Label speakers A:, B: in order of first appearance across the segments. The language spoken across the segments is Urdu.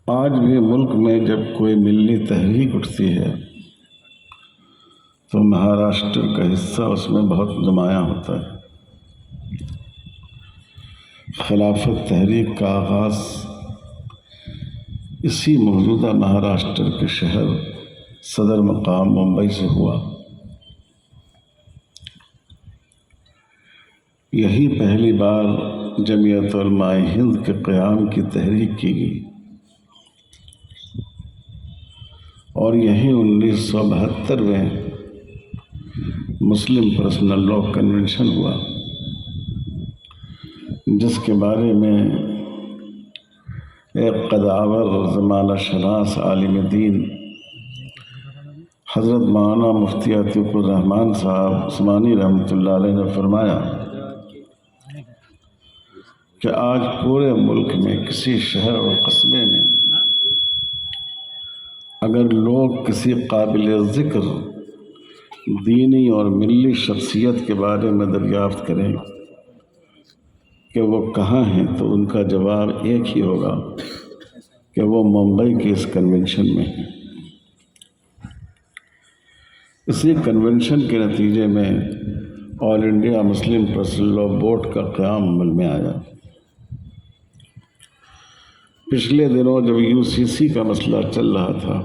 A: آج بھی ملک میں جب کوئی ملی تحریک اٹھتی ہے تو مہاراشٹر کا حصہ اس میں بہت نمایاں ہوتا ہے۔ خلافت تحریک کا آغاز اسی موجودہ مہاراشٹر کے شہر صدر مقام ممبئی سے ہوا۔ یہی پہلی بار جمعیت علماء ہند کے قیام کی تحریک کی گئی اور یہی 1972 مسلم پرسنل لاء کنونشن ہوا، جس کے بارے میں ایک قداور زمانہ شناس عالم دین حضرت مولانا مفتی عتیق الرحمن صاحب عثمانی رحمۃ اللہ علیہ نے فرمایا کہ آج پورے ملک میں کسی شہر اور قصبے میں اگر لوگ کسی قابل ذکر دینی اور ملی شخصیت کے بارے میں دریافت کریں کہ وہ کہاں ہیں تو ان کا جواب ایک ہی ہوگا کہ وہ ممبئی کے اس کنونشن میں ہیں۔ اسی کنونشن کے نتیجے میں All India Muslim Personal Law Board کا قیام عمل میں آیا۔ پچھلے دنوں جب UCC کا مسئلہ چل رہا تھا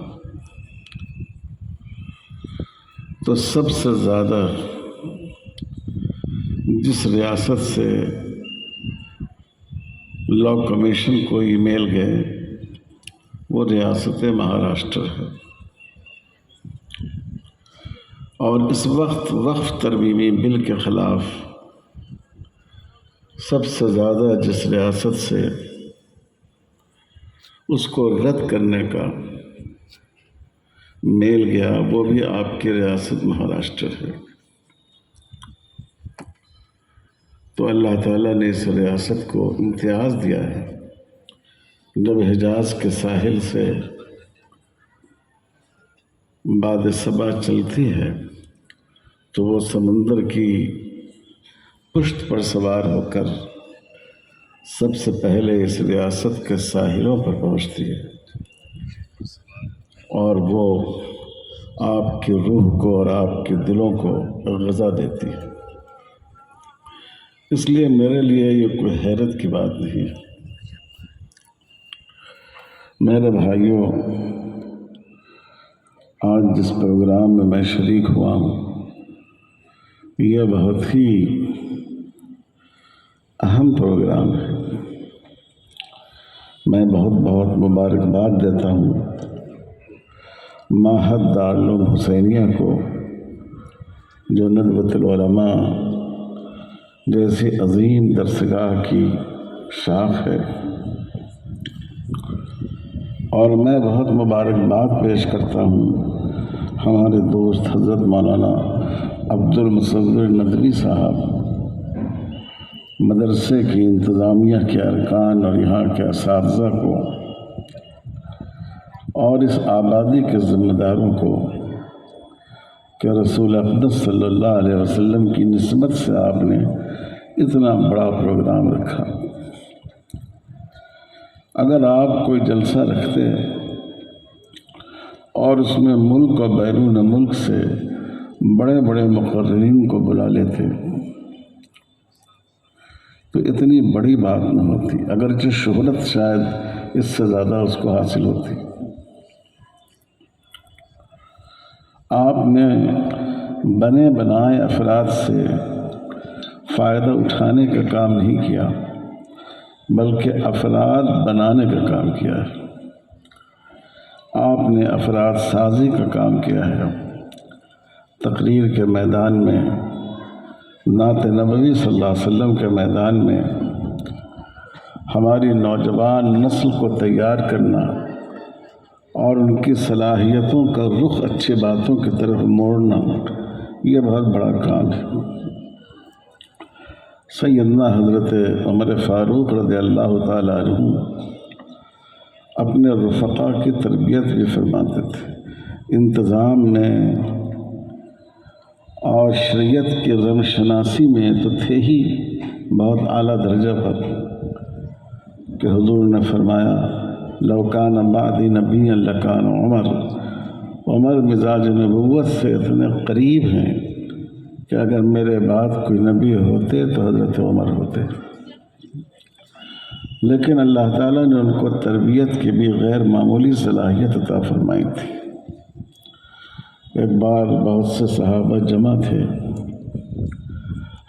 A: تو سب سے زیادہ جس ریاست سے لاء کمیشن کو ای میل گئے وہ ریاست مہاراشٹر ہے، اور اس وقت وقف ترمیمی بل کے خلاف سب سے زیادہ جس ریاست سے اس کو رد کرنے کا میل گیا وہ بھی آپ کی ریاست مہاراشٹر ہے۔ تو اللہ تعالیٰ نے اس ریاست کو امتیاز دیا ہے، جب حجاز کے ساحل سے باد صبا چلتی ہے تو وہ سمندر کی پشت پر سوار ہو کر سب سے پہلے اس ریاست کے ساحلوں پر پہنچتی ہے اور وہ آپ کی روح کو اور آپ کے دلوں کو غذا دیتی ہے۔ اس لیے میرے لیے یہ کوئی حیرت کی بات نہیں۔ میرے بھائیوں، آج جس پروگرام میں میں شریک ہوا ہوں یہ بہت ہی اہم پروگرام ہے۔ میں بہت مبارکباد دیتا ہوں معہد دارالعلوم حسینیہ کو، جو ندوۃ العلماء جیسی عظیم درسگاہ کی شاخ ہے، اور میں بہت مبارکباد پیش کرتا ہوں ہمارے دوست حضرت مولانا عبد المصور ندوی صاحب، مدرسے کی انتظامیہ کے ارکان اور یہاں کے اساتذہ کو، اور اس آبادی کے ذمہ داروں کو کہ رسول اقدس صلی اللہ علیہ وسلم کی نسبت سے آپ نے اتنا بڑا پروگرام رکھا۔ اگر آپ کوئی جلسہ رکھتے اور اس میں ملک اور بیرون ملک سے بڑے بڑے مقررین کو بلا لیتے تو اتنی بڑی بات نہ ہوتی، اگرچہ شہرت شاید اس سے زیادہ اس کو حاصل ہوتی۔ آپ نے بنے بنائے افراد سے فائدہ اٹھانے کا کام نہیں کیا، بلکہ افراد بنانے کا کام کیا ہے۔ آپ نے افراد سازی کا کام کیا ہے۔ تقریر کے میدان میں، نعت نبوی صلی اللہ علیہ وسلم کے میدان میں ہماری نوجوان نسل کو تیار کرنا اور ان کی صلاحیتوں کا رخ اچھی باتوں کی طرف موڑنا، یہ بہت بڑا کام ہے۔ سیدنا حضرت عمر فاروق رضی اللہ تعالیٰ عنہ اپنے رفقا کی تربیت بھی فرماتے تھے، انتظام میں اور شریعت کی رم شناسی میں تو تھے ہی بہت اعلیٰ درجہ پر، کہ حضور نے فرمایا لو کان بعدی نبی لکان عمر، عمر مزاج نبوت سے اتنے قریب ہیں کہ اگر میرے بعد کوئی نبی ہوتے تو حضرت عمر ہوتے، لیکن اللہ تعالیٰ نے ان کو تربیت کی بھی غیر معمولی صلاحیت عطا فرمائی تھی۔ ایک بار بہت سے صحابہ جمع تھے،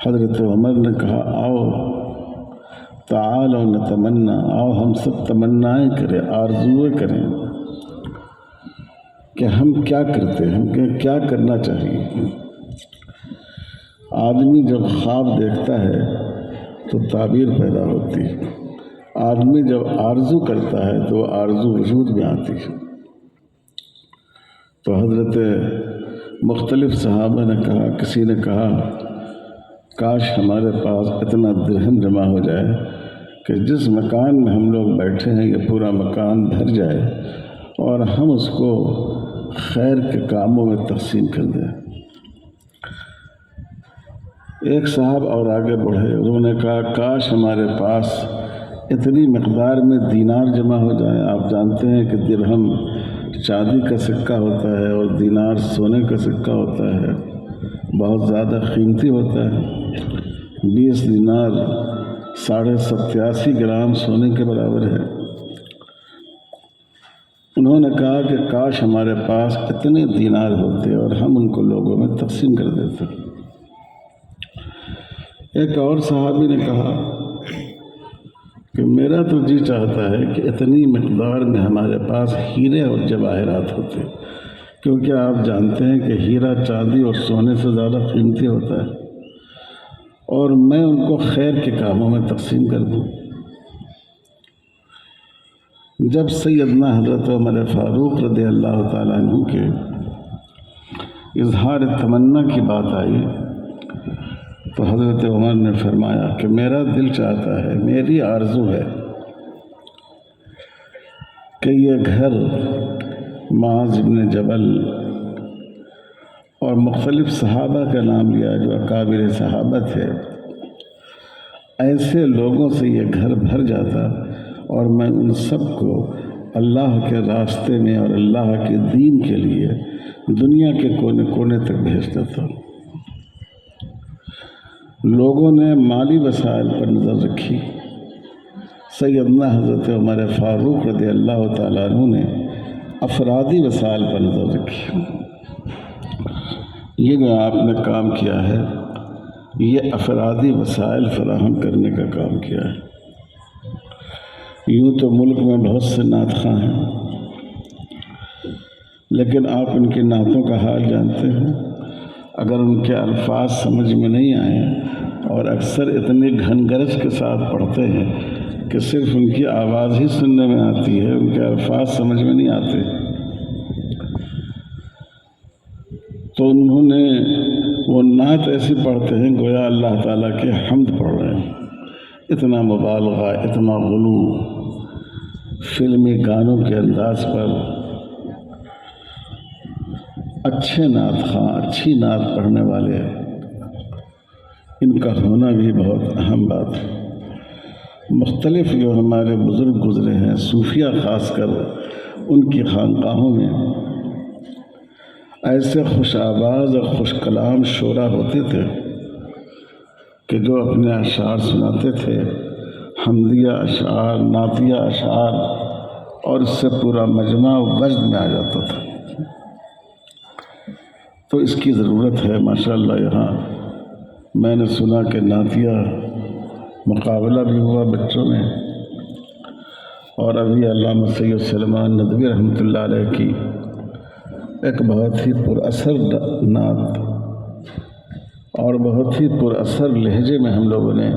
A: حضرت عمر نے کہا آؤ تعالوا نتمنا، آؤ ہم سب تمنائیں کریں، آرزویں کریں کہ ہم کیا کرتے ہیں، ہم کیا کرنا چاہیے۔ آدمی جب خواب دیکھتا ہے تو تعبیر پیدا ہوتی ہے، آدمی جب آرزو کرتا ہے تو آرزو وجود میں آتی ہے۔ تو حضرت مختلف صحابہ نے کہا، کسی نے کہا کاش ہمارے پاس اتنا درہم جمع ہو جائے کہ جس مکان میں ہم لوگ بیٹھے ہیں یہ پورا مکان بھر جائے اور ہم اس کو خیر کے کاموں میں تقسیم کر دیں۔ ایک صاحب اور آگے بڑھے، انہوں نے کہا کاش ہمارے پاس اتنی مقدار میں دینار جمع ہو جائیں۔ آپ جانتے ہیں کہ درہم چاندی کا سکہ ہوتا ہے اور دینار سونے کا سکہ ہوتا ہے، بہت زیادہ قیمتی ہوتا ہے۔ 20 دینار 87.5 گرام سونے کے برابر ہے۔ انہوں نے کہا کہ کاش ہمارے پاس اتنے دینار ہوتے اور ہم ان کو لوگوں میں تقسیم کر دیتے۔ ایک اور صحابی نے کہا کہ میرا تو جی چاہتا ہے کہ اتنی مقدار میں ہمارے پاس ہیرے اور جواہرات ہوتے، کیونکہ آپ جانتے ہیں کہ ہیرا چاندی اور سونے سے زیادہ قیمتی ہوتا ہے، اور میں ان کو خیر کے کاموں میں تقسیم کر دوں۔ جب سیدنا حضرت عمر فاروق رضی اللہ تعالیٰ عنہ کے اظہار تمنا کی بات آئی تو حضرت عمر نے فرمایا کہ میرا دل چاہتا ہے، میری آرزو ہے کہ یہ گھر معاذ بن جبل اور مختلف صحابہ کا نام لیا جو اکابر صحابہ تھے، ایسے لوگوں سے یہ گھر بھر جاتا اور میں ان سب کو اللہ کے راستے میں اور اللہ کے دین کے لیے دنیا کے کونے کونے تک بھیج دیتا۔ لوگوں نے مالی وسائل پر نظر رکھی، سیدنا حضرت عمر فاروق رضی اللہ تعالیٰ عنہ نے افرادی وسائل پر نظر رکھی۔ یہ جو آپ نے کام کیا ہے یہ افرادی وسائل فراہم کرنے کا کام کیا ہے۔ یوں تو ملک میں بہت سے نعت خواں ہیں، لیکن آپ ان کی نعتوں کا حال جانتے ہیں، اگر ان کے الفاظ سمجھ میں نہیں آئیں اور اکثر اتنی گھن گرج کے ساتھ پڑھتے ہیں کہ صرف ان کی آواز ہی سننے میں آتی ہے، ان کے الفاظ سمجھ میں نہیں آتے، تو انہوں نے وہ نعت ایسی پڑھتے ہیں گویا اللہ تعالیٰ کے حمد پڑھ رہے ہیں۔ اتنا مبالغہ، اتنا غلو فلمی گانوں کے انداز پر اچھے نعت خواں، اچھی نعت پڑھنے والے ان کا ہونا بھی بہت اہم بات ہے۔ مختلف جو ہمارے بزرگ گزرے ہیں صوفیہ، خاص کر ان کی خانقاہوں میں ایسے خوش آواز اور خوش کلام شعرا ہوتے تھے کہ جو اپنے اشعار سناتے تھے، حمدیہ اشعار، نعتیہ اشعار، اور اس سے پورا مجمع وجد میں آ جاتا تھا۔ تو اس کی ضرورت ہے ماشاءاللہ۔ یہاں میں نے سنا کہ نعتیہ مقابلہ بھی ہوا بچوں میں، اور ابھی علامہ سید سلیمان ندوی رحمۃ اللہ علیہ کی ایک بہت ہی پر اثر نعت اور بہت ہی پر اثر لہجے میں ہم لوگوں نے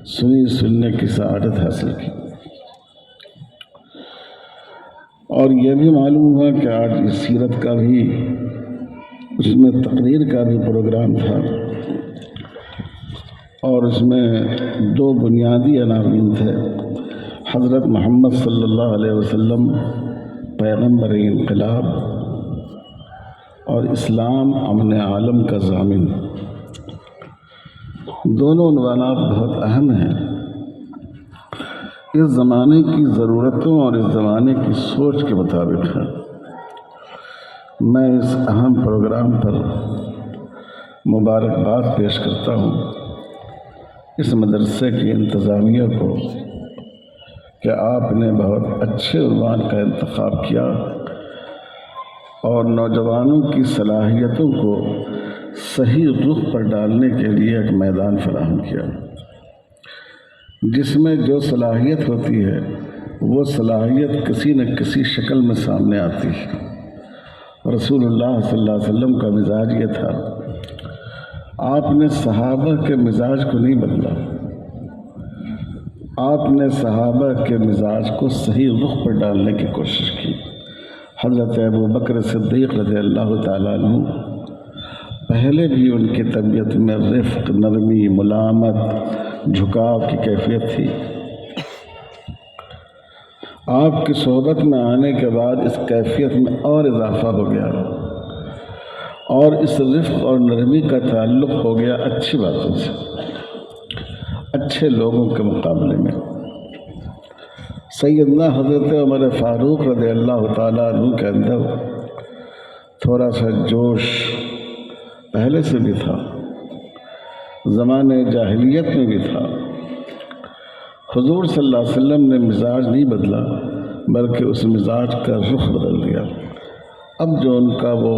A: سننے کی سعادت حاصل کی، اور یہ بھی معلوم ہوا کہ آج اس سیرت کا بھی، اس میں تقریر کا بھی پروگرام تھا، اور اس میں 2 بنیادی عناوین تھے: حضرت محمد صلی اللہ علیہ وسلم پیغمبر انقلاب اور اسلام امن عالم کا ضامن۔ دونوں عنوانات بہت اہم ہیں، اس زمانے کی ضرورتوں اور اس زمانے کی سوچ کے مطابق ہے۔ میں اس اہم پروگرام پر مبارکباد پیش کرتا ہوں اس مدرسے کی انتظامیہ کو کہ آپ نے بہت اچھے عنوان کا انتخاب کیا اور نوجوانوں کی صلاحیتوں کو صحیح رخ پر ڈالنے کے لیے ایک میدان فراہم کیا، جس میں جو صلاحیت ہوتی ہے وہ صلاحیت کسی نہ کسی شکل میں سامنے آتی ہے۔ رسول اللہ صلی اللہ علیہ وسلم کا مزاج یہ تھا، آپ نے صحابہ کے مزاج کو نہیں بدلا، آپ نے صحابہ کے مزاج کو صحیح رخ پر ڈالنے کی کوشش کی۔ حضرت ابو بکر صدیق رضی اللہ تعالیٰ عنہ پہلے بھی ان کی طبیعت میں رفق، نرمی، ملامت، جھکاؤ کی کیفیت تھی۔ آپ کی صحبت میں آنے کے بعد اس کیفیت میں اور اضافہ ہو گیا اور اس رفق اور نرمی کا تعلق ہو گیا اچھی باتوں سے، اچھے لوگوں کے مقابلے میں۔ سیدنا حضرت عمر فاروق رضی اللہ تعالیٰ عنہ کے اندر تھوڑا سا جوش پہلے سے بھی تھا، زمانے جاہلیت میں بھی تھا۔ حضور صلی اللہ علیہ وسلم نے مزاج نہیں بدلا بلکہ اس مزاج کا رخ بدل دیا۔ اب جو ان کا وہ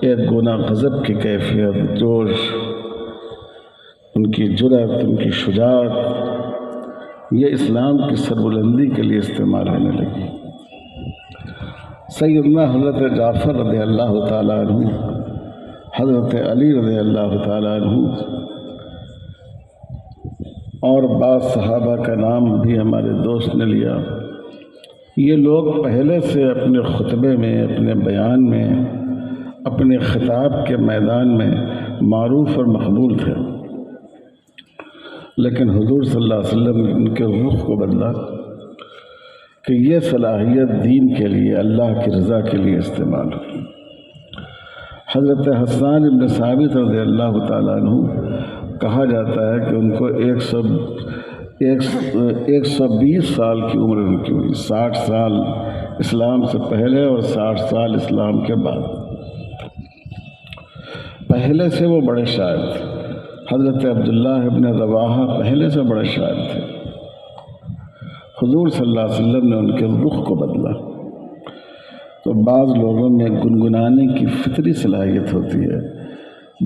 A: ایک گنا غضب کی کیفیت، جوش، ان کی جرأت، ان کی شجاعت، یہ اسلام کی سربلندی کے لیے استعمال ہونے لگی۔ سیدنا حضرت جعفر رضی اللہ تعالیٰ عنہ، حضرت علی رضی اللہ تعالیٰ عنہ اور بعض صحابہ کا نام بھی ہمارے دوست نے لیا، یہ لوگ پہلے سے اپنے خطبے میں، اپنے بیان میں، اپنے خطاب کے میدان میں معروف اور مقبول تھے، لیکن حضور صلی اللہ علیہ وسلم نے ان کے رخ کو بدلا کہ یہ صلاحیت دین کے لیے، اللہ کی رضا کے لیے استعمال ہو۔ حضرت حسان بن ثابت رضی اللہ تعالیٰ عنہ کہا جاتا ہے کہ ان کو 120 سال کی عمر ان کی ہوئی، 60 سال اسلام سے پہلے اور 60 سال اسلام کے بعد۔ پہلے سے وہ بڑے شاعر تھے۔ حضرت عبداللہ ابن رواحہ پہلے سے بڑے شاعر تھے۔ حضور صلی اللہ علیہ وسلم نے ان کے رخ کو بدلا۔ تو بعض لوگوں میں گنگنانے کی فطری صلاحیت ہوتی ہے،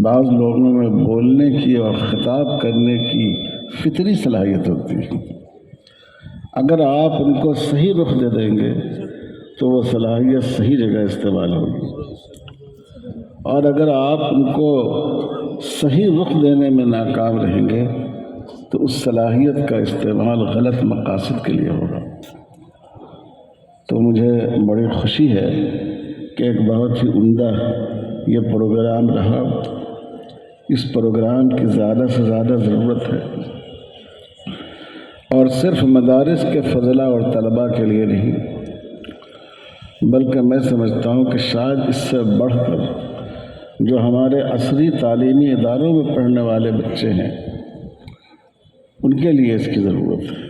A: بعض لوگوں میں بولنے کی اور خطاب کرنے کی فطری صلاحیت ہوتی ہے۔ اگر آپ ان کو صحیح رخ دے دیں گے تو وہ صلاحیت صحیح جگہ استعمال ہوگی، اور اگر آپ ان کو صحیح رخ دینے میں ناکام رہیں گے تو اس صلاحیت کا استعمال غلط مقاصد کے لیے ہوگا۔ تو مجھے بڑی خوشی ہے کہ ایک بہت ہی عمدہ یہ پروگرام رہا۔ اس پروگرام کی زیادہ سے زیادہ ضرورت ہے، اور صرف مدارس کے فضلاء اور طلباء کے لیے نہیں، بلکہ میں سمجھتا ہوں کہ شاید اس سے بڑھ کر جو ہمارے عصری تعلیمی اداروں میں پڑھنے والے بچے ہیں ان کے لیے اس کی ضرورت ہے۔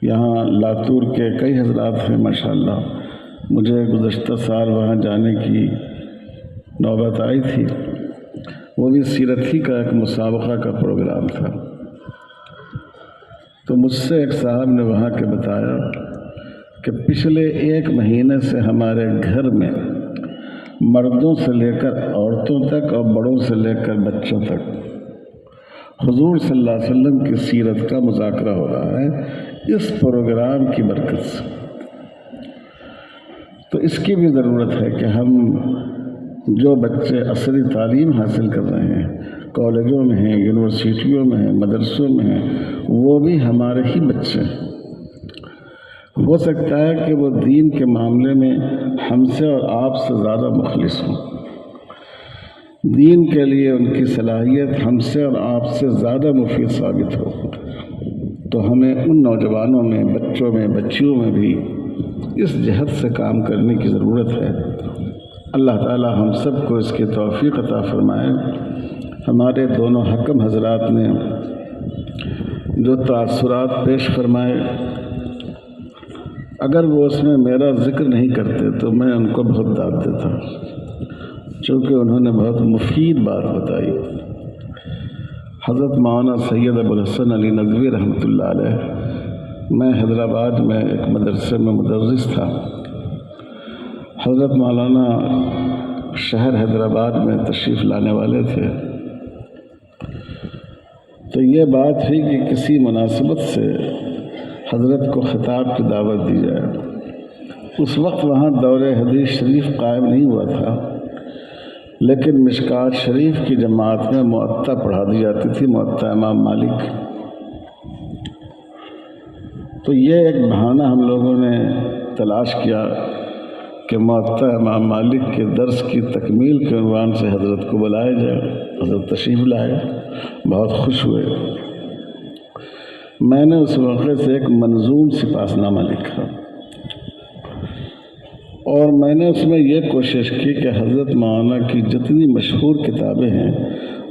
A: یہاں لاتور کے کئی حضرات ہیں ماشاءاللہ، مجھے گزشتہ سال وہاں جانے کی نوبت آئی تھی، وہ بھی سیرت ہی کا ایک مسابقہ کا پروگرام تھا۔ تو مجھ سے ایک صاحب نے وہاں کے بتایا کہ پچھلے 1 مہینے سے ہمارے گھر میں مردوں سے لے کر عورتوں تک اور بڑوں سے لے کر بچوں تک حضور صلی اللہ علیہ وسلم کی سیرت کا مذاکرہ ہو رہا ہے اس پروگرام کی برکت سے۔ تو اس کی بھی ضرورت ہے کہ ہم جو بچے عصری تعلیم حاصل کر رہے ہیں، کالجوں میں ہیں، یونیورسٹیوں میں ہیں، مدرسوں میں ہیں، وہ بھی ہمارے ہی بچے ہیں۔ ہو سکتا ہے کہ وہ دین کے معاملے میں ہم سے اور آپ سے زیادہ مخلص ہوں، دین کے لیے ان کی صلاحیت ہم سے اور آپ سے زیادہ مفید ثابت ہو۔ تو ہمیں ان نوجوانوں میں، بچوں میں، بچیوں میں بھی اس جہت سے کام کرنے کی ضرورت ہے۔ اللہ تعالی ہم سب کو اس کی توفیق عطا فرمائے۔ ہمارے دونوں حکم حضرات نے جو تاثرات پیش فرمائے، اگر وہ اس میں میرا ذکر نہیں کرتے تو میں ان کو بہت داد دیتا، چونکہ انہوں نے بہت مفید بات بتائی۔ حضرت مولانا سید ابوالحسن علی ندوی رحمۃ اللہ علیہ، میں حیدرآباد میں ایک مدرسے میں مدرس تھا۔ حضرت مولانا شہر حیدرآباد میں تشریف لانے والے تھے، تو یہ بات ہوئی کہ کسی مناسبت سے حضرت کو خطاب کی دعوت دی جائے۔ اس وقت وہاں دور حدیث شریف قائم نہیں ہوا تھا، لیکن مشکات شریف کی جماعت میں موطا پڑھا دی جاتی تھی، موطا امام مالک۔ تو یہ ایک بہانہ ہم لوگوں نے تلاش کیا کہ موطا امام مالک کے درس کی تکمیل کے عنوان سے حضرت کو بلایا جائے۔ حضرت تشریف لائے، بہت خوش ہوئے۔ میں نے اس موقع سے ایک منظوم سپاس نامہ لکھا، اور میں نے اس میں یہ کوشش کی کہ حضرت مولانا کی جتنی مشہور کتابیں ہیں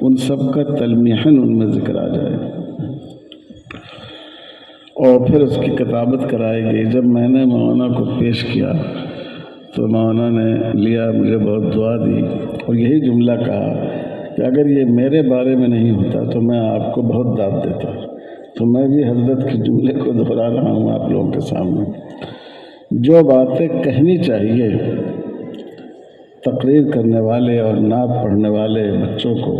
A: ان سب کا تلمیحاً ان میں ذکر آ جائے، اور پھر اس کی کتابت کرائی گئی۔ جب میں نے مولانا کو پیش کیا تو مولانا نے لیا، مجھے بہت دعا دی، اور یہی جملہ کہا کہ اگر یہ میرے بارے میں نہیں ہوتا تو میں آپ کو بہت داد دیتا۔ تو میں بھی حضرت کے جملے کو دہرا رہا ہوں آپ لوگوں کے سامنے۔ جو باتیں کہنی چاہیے تقریر کرنے والے اور نعت پڑھنے والے بچوں کو،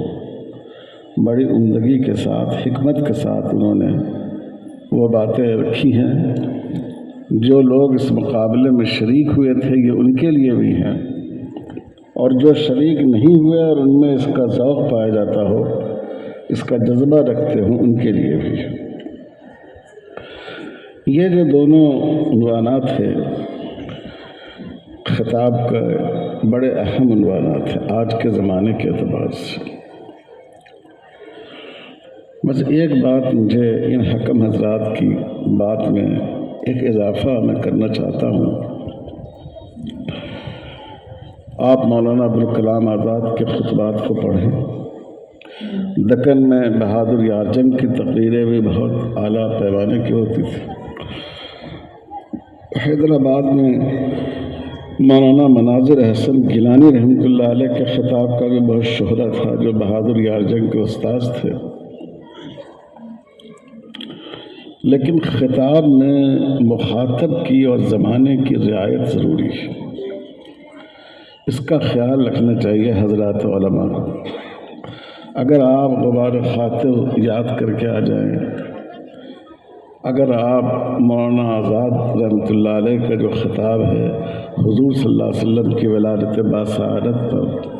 A: بڑی عمدگی کے ساتھ، حکمت کے ساتھ انہوں نے وہ باتیں رکھی ہیں۔ جو لوگ اس مقابلے میں شریک ہوئے تھے یہ ان کے لیے بھی ہیں، اور جو شریک نہیں ہوئے اور ان میں اس کا ذوق پایا جاتا ہو، اس کا جذبہ رکھتے ہوں، ان کے لیے بھی ہے۔ یہ جو دونوں عنوانات ہیں خطاب کا، بڑے اہم عنوانات ہیں آج کے زمانے کے اعتبار سے۔ بس ایک بات مجھے ان حکم حضرات کی بات میں ایک اضافہ میں کرنا چاہتا ہوں۔ آپ مولانا ابوالکلام آزاد کے خطبات کو پڑھیں۔ دکن میں بہادر یار جنگ کی تقریریں بھی بہت اعلیٰ پیمانے کی ہوتی تھی۔ حیدرآباد میں مولانا مناظر احسن گیلانی رحمۃ اللہ علیہ کے خطاب کا بھی بہت شہرت تھا، جو بہادر یار جنگ کے استاذ تھے۔ لیکن خطاب میں مخاطب کی اور زمانے کی رعایت ضروری ہے، اس کا خیال رکھنا چاہیے حضرات علماء کو۔ اگر آپ غبار خاطر یاد کر کے آ جائیں، اگر آپ مولانا آزاد رحمۃ اللہ علیہ کا جو خطاب ہے حضور صلی اللہ علیہ وسلم کی ولادت باسعادت پر،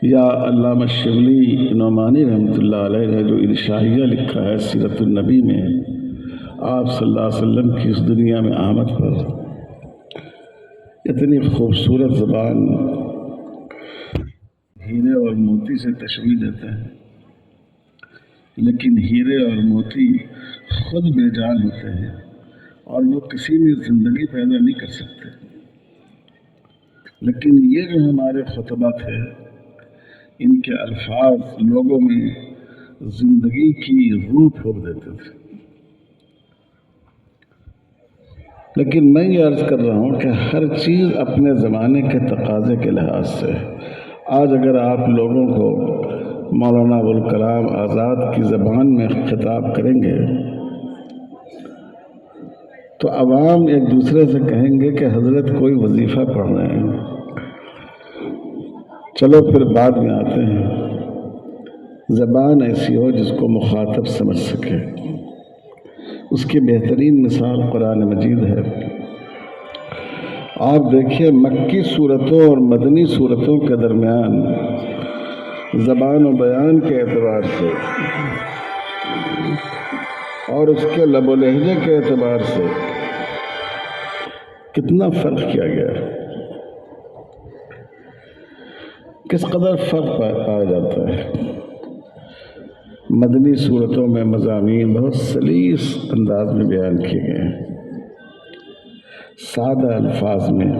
A: یا علامہ شبلی نعمانی رحمۃ اللہ علیہ نے جو ارشادیہ لکھا ہے سیرت النبی میں آپ صلی اللہ علیہ وسلم کی اس دنیا میں آمد پر، اتنی خوبصورت زبان، ہیرے اور موتی سے تشبیہ دیتے ہیں، لیکن ہیرے اور موتی خود بے جان ہوتے ہیں اور وہ کسی میں زندگی پیدا نہیں کر سکتے، لیکن یہ جو ہمارے خطبات ہیں ان کے الفاظ لوگوں میں زندگی کی روح پھونک دیتے تھے۔ لیکن میں یہ عرض کر رہا ہوں کہ ہر چیز اپنے زمانے کے تقاضے کے لحاظ سے، آج اگر آپ لوگوں کو مولانا ابوالکلام آزاد کی زبان میں خطاب کریں گے تو عوام ایک دوسرے سے کہیں گے کہ حضرت کوئی وظیفہ پڑھ رہے ہیں۔ چلو پھر بعد میں آتے ہیں، زبان ایسی ہو جس کو مخاطب سمجھ سکے۔ اس کی بہترین مثال قرآن مجید ہے۔ آپ دیکھیے مکی صورتوں اور مدنی صورتوں کے درمیان زبان و بیان کے اعتبار سے اور اس کے لب و لہجے کے اعتبار سے کتنا فرق کیا گیا ہے، کس قدر فرق پایا جاتا ہے۔ مدنی صورتوں میں مضامین بہت سلیس انداز میں بیان کیے گئے ہیں، سادہ الفاظ میں،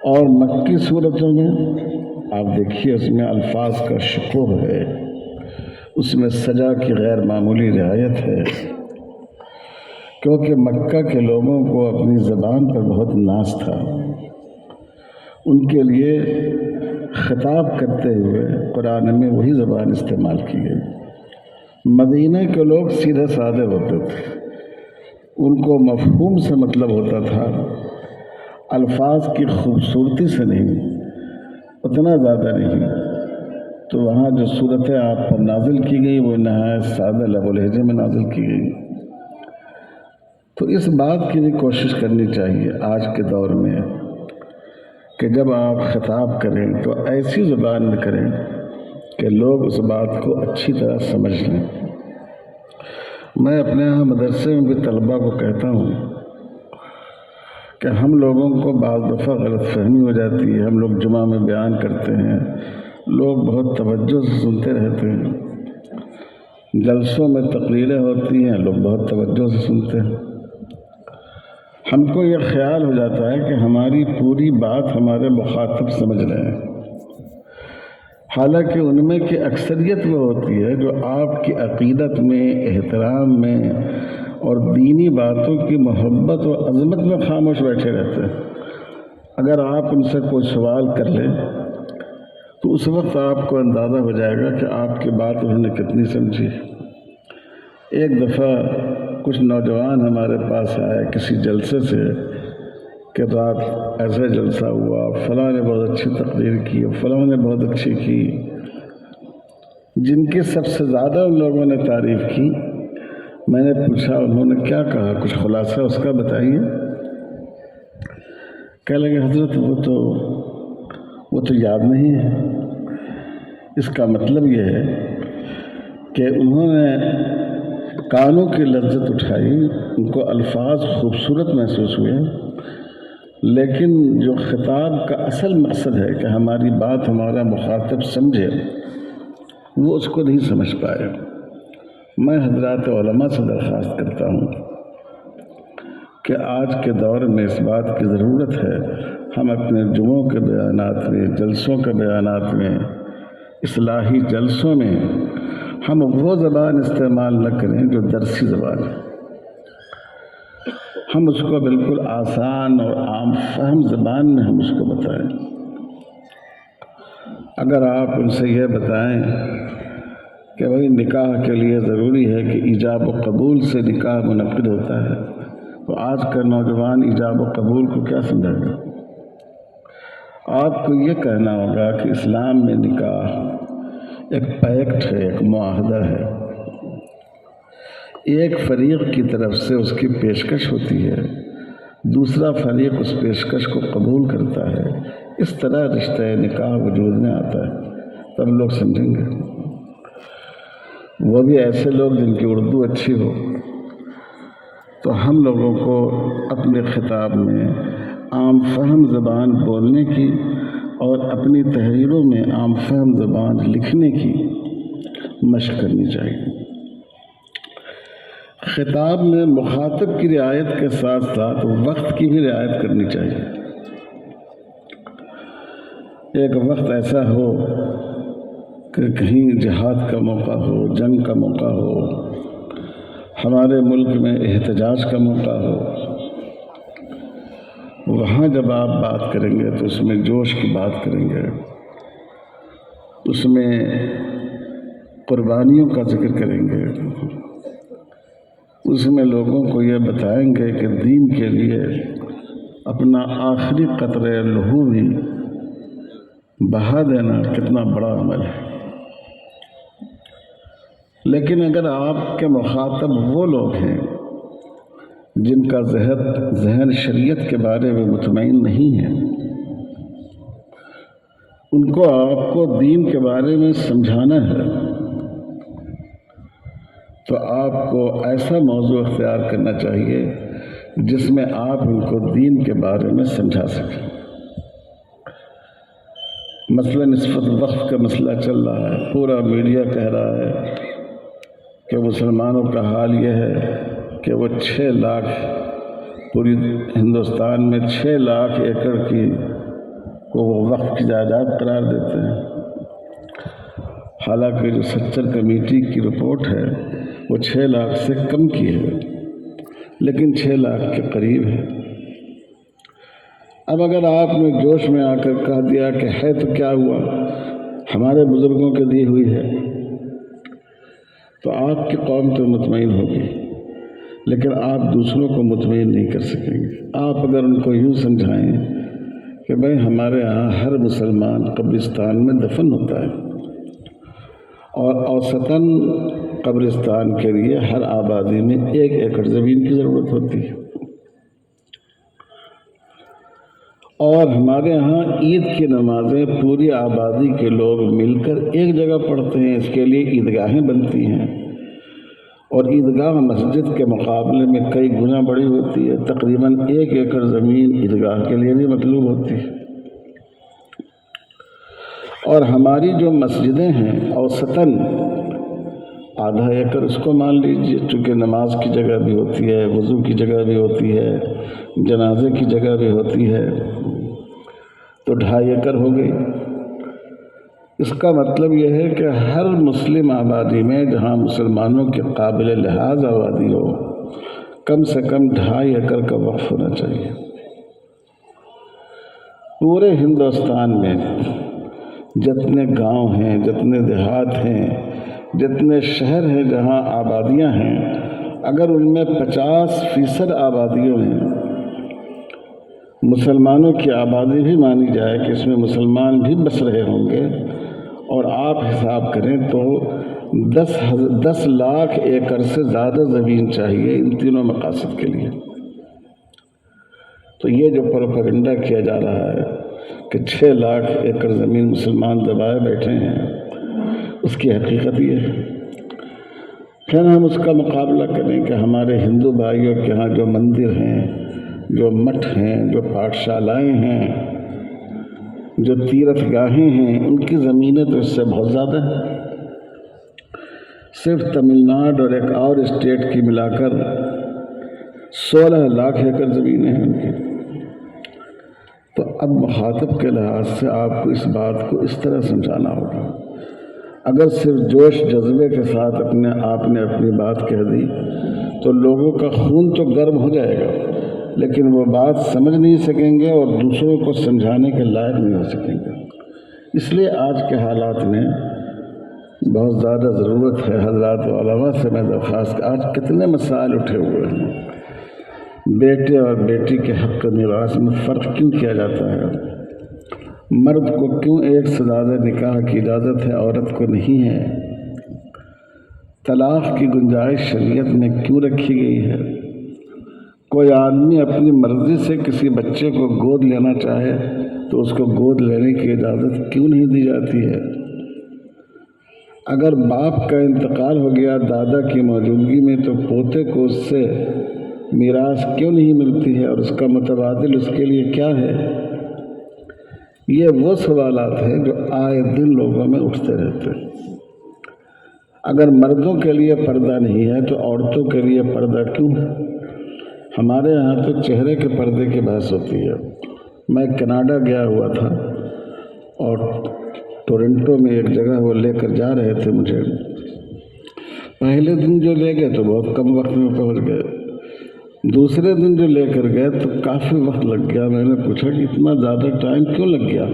A: اور مکی صورتوں میں آپ دیکھیے اس میں الفاظ کا شکوہ ہے، اس میں سزا کی غیر معمولی رعایت ہے، کیونکہ مکہ کے لوگوں کو اپنی زبان پر بہت ناز تھا۔ ان کے لیے خطاب کرتے ہوئے قرآن میں وہی زبان استعمال کی گئی۔ مدینہ کے لوگ سیدھے سادے ہوتے تھے، ان کو مفہوم سے مطلب ہوتا تھا، الفاظ کی خوبصورتی سے نہیں، اتنا زیادہ نہیں۔ تو وہاں جو صورتیں آپ پر نازل کی گئی وہ نہایت سادہ لب و لہجے میں نازل کی گئی۔ تو اس بات کی بھی کوشش کرنی چاہیے آج کے دور میں کہ جب آپ خطاب کریں تو ایسی زبان میں کریں کہ لوگ اس بات کو اچھی طرح سمجھ لیں۔ میں اپنے یہاں مدرسے میں بھی طلباء کو کہتا ہوں کہ ہم لوگوں کو بعض دفعہ غلط فہمی ہو جاتی ہے۔ ہم لوگ جمعہ میں بیان کرتے ہیں، لوگ بہت توجہ سے سنتے رہتے ہیں، جلسوں میں تقریریں ہوتی ہیں، لوگ بہت توجہ سے سنتے ہیں۔ ہم کو یہ خیال ہو جاتا ہے کہ ہماری پوری بات ہمارے مخاطب سمجھ رہے ہیں، حالانکہ ان میں کی اکثریت وہ ہوتی ہے جو آپ کی عقیدت میں، احترام میں اور دینی باتوں کی محبت اور عظمت میں خاموش بیٹھے رہتے ہیں۔ اگر آپ ان سے کوئی سوال کر لیں تو اس وقت آپ کو اندازہ ہو جائے گا کہ آپ کی بات انہوں نے کتنی سمجھی۔ ایک دفعہ کچھ نوجوان ہمارے پاس آئے کسی جلسے سے کہ رات ایسا جلسہ ہوا، فلاں نے بہت اچھی تقریر کی، فلاں نے بہت اچھی کی۔ جن کی سب سے زیادہ ان لوگوں نے تعریف کی، میں نے پوچھا انہوں نے کیا کہا، کچھ خلاصہ اس کا بتائیے۔ کہنے لگے حضرت وہ تو یاد نہیں ہے۔ اس کا مطلب یہ ہے کہ انہوں نے کانوں کی لذت اٹھائی، ان کو الفاظ خوبصورت محسوس ہوئے، لیکن جو خطاب کا اصل مقصد ہے کہ ہماری بات ہمارا مخاطب سمجھے، وہ اس کو نہیں سمجھ پائے۔ میں حضرات علماء سے درخواست کرتا ہوں کہ آج کے دور میں اس بات کی ضرورت ہے ہم اپنے جمعوں کے بیانات میں، جلسوں کے بیانات میں، اصلاحی جلسوں میں ہم وہ زبان استعمال نہ کریں جو درسی زبان ہے۔ ہم اس کو بالکل آسان اور عام فہم زبان میں ہم اس کو بتائیں۔ اگر آپ ان سے یہ بتائیں کہ بھائی نکاح کے لیے ضروری ہے کہ ایجاب و قبول سے نکاح منعقد ہوتا ہے، تو آج کا نوجوان ایجاب و قبول کو کیا سمجھے گا؟ آپ کو یہ کہنا ہوگا کہ اسلام میں نکاح ایک پیکٹ ہے، ایک معاہدہ ہے، ایک فریق کی طرف سے اس کی پیشکش ہوتی ہے، دوسرا فریق اس پیشکش کو قبول کرتا ہے، اس طرح رشتہ نکاح وجود میں آتا ہے، تب لوگ سمجھیں گے۔ وہ بھی ایسے لوگ جن کی اردو اچھی ہو۔ تو ہم لوگوں کو اپنے خطاب میں عام فہم زبان بولنے کی اور اپنی تحریروں میں عام فہم زبان لکھنے کی مشق کرنی چاہیے۔ خطاب میں مخاطب کی رعایت کے ساتھ ساتھ وقت کی بھی رعایت کرنی چاہیے۔ ایک وقت ایسا ہو کہ کہیں جہاد کا موقع ہو، جنگ کا موقع ہو، ہمارے ملک میں احتجاج کا موقع ہو، وہاں جب آپ بات کریں گے تو اس میں جوش کی بات کریں گے، اس میں قربانیوں کا ذکر کریں گے، اس میں لوگوں کو یہ بتائیں گے کہ دین کے لیے اپنا آخری قطرہ لہو بھی بہا دینا کتنا بڑا عمل ہے۔ لیکن اگر آپ کے مخاطب وہ لوگ ہیں جن کا ذہن شریعت کے بارے میں مطمئن نہیں ہے، ان کو آپ کو دین کے بارے میں سمجھانا ہے، تو آپ کو ایسا موضوع اختیار کرنا چاہیے جس میں آپ ان کو دین کے بارے میں سمجھا سکیں۔ مثلا اس وقت وقف کا مسئلہ چل رہا ہے، پورا میڈیا کہہ رہا ہے کہ مسلمانوں کا حال یہ ہے کہ وہ 6 لاکھ پوری ہندوستان میں 6 لاکھ ایکڑ کی کو وہ وقف کی جائیداد قرار دیتے ہیں۔ حالانکہ جو سچر کمیٹی کی رپورٹ ہے وہ 6 لاکھ سے کم کی ہے، لیکن 6 لاکھ کے قریب ہے۔ اب اگر آپ نے جوش میں آ کر کہہ دیا کہ ہے تو کیا ہوا، ہمارے بزرگوں کے دی ہوئی ہے، تو آپ کی قوم تو مطمئن ہوگی، لیکن آپ دوسروں کو مطمئن نہیں کر سکیں گے۔ آپ اگر ان کو یوں سمجھائیں کہ بھائی ہمارے ہاں ہر مسلمان قبرستان میں دفن ہوتا ہے، اور اوسطاً قبرستان کے لیے ہر آبادی میں 1 ایکڑ زمین کی ضرورت ہوتی ہے، اور ہمارے ہاں عید کی نمازیں پوری آبادی کے لوگ مل کر ایک جگہ پڑھتے ہیں، اس کے لیے عیدگاہیں بنتی ہیں، اور عیدگاہ مسجد کے مقابلے میں کئی گنا بڑی ہوتی ہے، تقریباً 1 ایکڑ زمین عیدگاہ کے لیے بھی مطلوب ہوتی ہے۔ اور ہماری جو مسجدیں ہیں اوسطاً ½ ایکڑ اس کو مان لیجیے، چونکہ نماز کی جگہ بھی ہوتی ہے، وضو کی جگہ بھی ہوتی ہے، جنازے کی جگہ بھی ہوتی ہے، تو 2.5 ایکڑ ہو گئی۔ اس کا مطلب یہ ہے کہ ہر مسلم آبادی میں جہاں مسلمانوں کے قابل لحاظ آبادی ہو، کم سے کم 2.5 ایکڑ کا وقف ہونا چاہیے۔ پورے ہندوستان میں جتنے گاؤں ہیں، جتنے دیہات ہیں، جتنے شہر ہیں جہاں آبادیاں ہیں، اگر ان میں 50% آبادیوں میں مسلمانوں کی آبادی بھی مانی جائے کہ اس میں مسلمان بھی بس رہے ہوں گے، اور آپ حساب کریں تو 10 لاکھ ایکڑ سے زیادہ زمین چاہیے ان تینوں مقاصد کے لیے۔ تو یہ جو پروپیگنڈا کیا جا رہا ہے کہ 6 لاکھ ایکڑ زمین مسلمان دبائے بیٹھے ہیں، اس کی حقیقت یہ ہے۔ پھر ہم اس کا مقابلہ کریں کہ ہمارے ہندو بھائیوں کے ہاں جو مندر ہیں، جو مٹھ ہیں، جو پاٹھ شالائیں ہیں، جو تیرتھ گاہیں ہیں، ان کی زمینیں تو اس سے بہت زیادہ ہیں۔ صرف تمل ناڈو اور ایک اور اسٹیٹ کی ملا کر 16 لاکھ ایکڑ زمینیں ہیں ان کی۔ تو اب مخاطب کے لحاظ سے آپ کو اس بات کو اس طرح سمجھانا ہوگا۔ اگر صرف جوش جذبے کے ساتھ آپ نے اپنی بات کہہ دی تو لوگوں کا خون تو گرم ہو جائے گا، لیکن وہ بات سمجھ نہیں سکیں گے اور دوسروں کو سمجھانے کے لائق نہیں ہو سکیں گے۔ اس لیے آج کے حالات میں بہت زیادہ ضرورت ہے حضرات علماء سے میں درخواست، آج کتنے مسائل اٹھے ہوئے ہیں، بیٹے اور بیٹی کے حق میراث میں فرق کیوں کیا جاتا ہے، مرد کو کیوں 1 سے زیادہ نکاح کی اجازت ہے، عورت کو نہیں ہے، طلاق کی گنجائش شریعت میں کیوں رکھی گئی ہے، کوئی آدمی اپنی مرضی سے کسی بچے کو گود لینا چاہے تو اس کو گود لینے کی اجازت کیوں نہیں دی جاتی ہے، اگر باپ کا انتقال ہو گیا دادا کی موجودگی میں تو پوتے کو اس سے میراث کیوں نہیں ملتی ہے، اور اس کا متبادل اس کے لیے کیا ہے۔ یہ وہ سوالات ہیں جو آئے دن لوگوں میں اٹھتے رہتے ہیں۔ اگر مردوں کے لیے پردہ نہیں ہے تو عورتوں کے لیے پردہ کیوں ہے؟ ہمارے یہاں تو چہرے کے پردے کی بحث ہوتی ہے۔ میں کینیڈا گیا ہوا تھا اور ٹورنٹو میں ایک جگہ وہ لے کر جا رہے تھے مجھے، پہلے دن جو لے گئے تو بہت کم وقت میں پہنچ گئے، دوسرے دن جو لے کر گئے تو کافی وقت لگ گیا۔ میں نے پوچھا کہ اتنا زیادہ ٹائم کیوں لگ گیا؟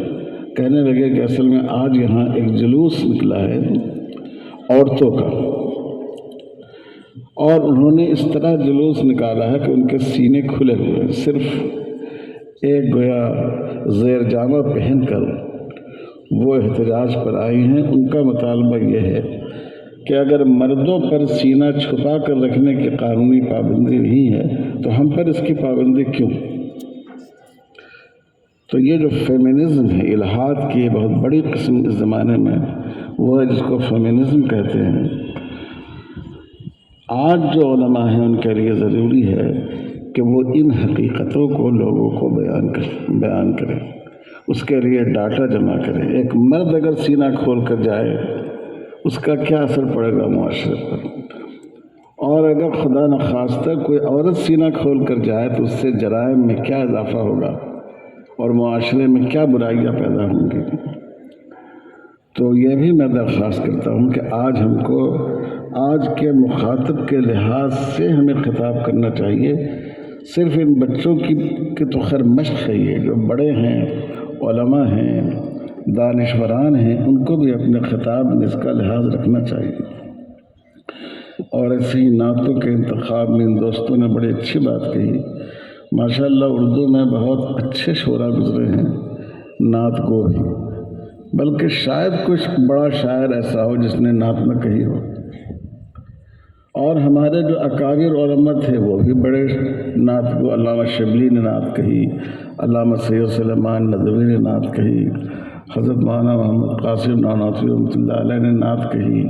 A: کہنے لگے کہ اصل میں آج یہاں ایک جلوس نکلا ہے عورتوں کا، اور انہوں نے اس طرح جلوس نکالا ہے کہ ان کے سینے کھلے ہوئے ہیں، صرف ایک گویا زیر جامہ پہن کر وہ احتجاج پر آئی ہیں۔ ان کا مطالبہ یہ ہے کہ اگر مردوں پر سینہ چھپا کر رکھنے کی قانونی پابندی نہیں ہے تو ہم پر اس کی پابندی کیوں؟ تو یہ جو فیمنزم ہے، الحاد کی بہت بڑی قسم اس زمانے میں وہ ہے جس کو فیمنزم کہتے ہیں۔ آج جو علماء ہیں ان کے لیے ضروری ہے کہ وہ ان حقیقتوں کو لوگوں کو بیان کریں، اس کے لیے ڈاٹا جمع کریں۔ ایک مرد اگر سینہ کھول کر جائے اس کا کیا اثر پڑے گا معاشرے پر، اور اگر خدا نخواستہ کوئی عورت سینہ کھول کر جائے تو اس سے جرائم میں کیا اضافہ ہوگا اور معاشرے میں کیا برائیاں پیدا ہوں گی۔ تو یہ بھی میں درخواست کرتا ہوں کہ آج ہم کو آج کے مخاطب کے لحاظ سے ہمیں خطاب کرنا چاہیے. صرف ان بچوں کی تو خیر مشق ہے، یہ جو بڑے ہیں، علماء ہیں، دانشوران ہیں، ان کو بھی اپنے خطاب میں اس کا لحاظ رکھنا چاہیے. اور ایسی نعتوں کے انتخاب میں ان دوستوں نے بڑی اچھی بات کہی. ماشاءاللہ اردو میں بہت اچھے شعرا گزرے ہیں، نعت گو بھی، بلکہ شاید کچھ بڑا شاعر ایسا ہو جس نے نعت نہ کہی ہو. اور ہمارے جو اکابر علماء تھے وہ بھی بڑے نعت گو. علامہ شبلی نے نعت کہی، علامہ سید سلیمان ندوی نے نعت کہی، حضرت مولانا محمد قاسم نانوتوی رحمۃ اللہ علیہ نے نعت کہی،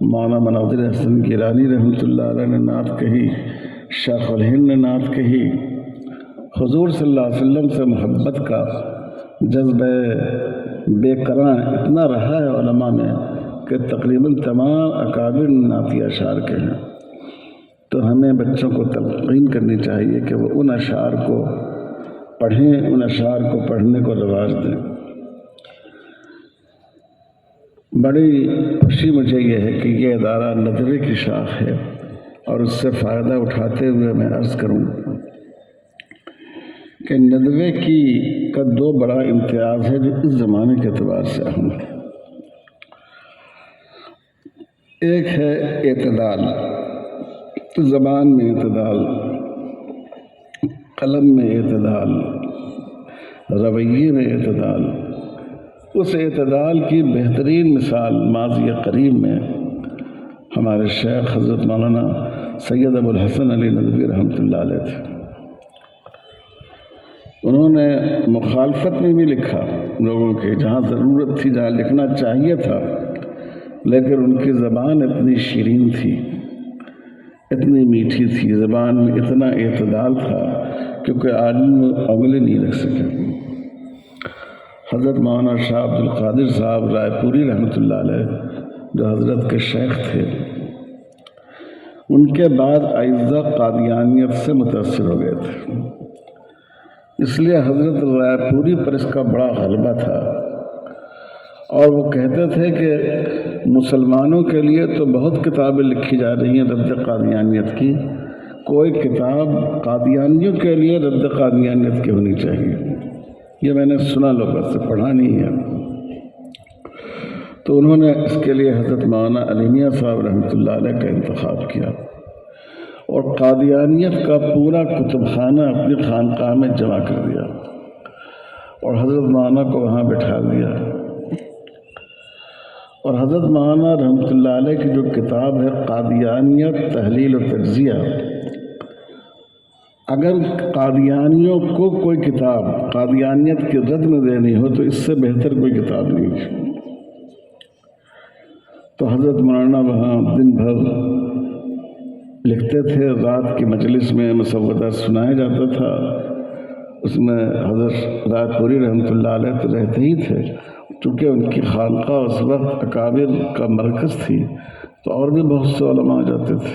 A: مولانا مناظر حسن گیلانی رحمۃ اللہ علیہ نے نعت کہی، شیخ الہند نے نعت کہی. حضور صلی اللہ علیہ وسلم سے محبت کا جذبہ بے قرار اتنا رہا ہے علماء میں کہ تقریباً تمام اکابر نعتی اشعار کے ہیں. تو ہمیں بچوں کو تلقین کرنی چاہیے کہ وہ ان اشعار کو پڑھیں، ان اشعار کو پڑھنے کو رواج دیں. بڑی خوشی مجھے یہ ہے کہ یہ ادارہ ندوے کی شاخ ہے، اور اس سے فائدہ اٹھاتے ہوئے میں عرض کروں کہ ندوے کا دو بڑا امتیاز ہے جو اس زمانے کے اعتبار سے اہم ہے. ایک ہے اعتدال، زبان میں اعتدال، قلم میں اعتدال، رویے میں اعتدال. اس اعتدال کی بہترین مثال ماضی قریب میں ہمارے شیخ حضرت مولانا سید ابو الحسن علی ندوی رحمۃ اللہ علیہ تھے. انہوں نے مخالفت میں بھی لکھا لوگوں کے، جہاں ضرورت تھی، جہاں لکھنا چاہیے تھا، لیکن ان کی زبان اتنی شیرین تھی، اتنی میٹھی تھی، زبان میں اتنا اعتدال تھا کیونکہ آدمی انگلی نہیں رکھ سکے. حضرت مولانا شاہ عبد القادر صاحب رائے پوری رحمۃ اللہ علیہ جو حضرت کے شیخ تھے، ان کے بعد اعزہ قادیانیت سے متاثر ہو گئے تھے. اس لیے حضرت رائے پوری پر اس کا بڑا غلبہ تھا، اور وہ کہتے تھے کہ مسلمانوں کے لیے تو بہت کتابیں لکھی جا رہی ہیں رد قادیانیت کی، کوئی کتاب قادیانیوں کے لیے رد قادیانیت کی ہونی چاہیے. یہ میں نے سنا، لوگوں سے پڑھا نہیں ہے. تو انہوں نے اس کے لیے حضرت مولانا علی میاں صاحب رحمۃ اللہ علیہ کا انتخاب کیا، اور قادیانیت کا پورا کتب خانہ اپنی خانقاہ میں جمع کر دیا، اور حضرت مولانا کو وہاں بٹھا دیا. اور حضرت مولانا رحمۃ اللہ علیہ کی جو کتاب ہے قادیانیت تحلیل و تجزیہ، اگر قادیانیوں کو کوئی کتاب قادیانیت کی رد میں دینی ہو تو اس سے بہتر کوئی کتاب نہیں ہے. تو حضرت مولانا وہاں دن بھر لکھتے تھے، رات کی مجلس میں مسودہ سنایا جاتا تھا. اس میں حضرت رائے پوری رحمۃ اللہ علیہ تو رہتے ہی تھے، چونکہ ان کی خانقاہ اس وقت اکابر کا مرکز تھی، تو اور بھی بہت سے علماء آ جاتے تھے.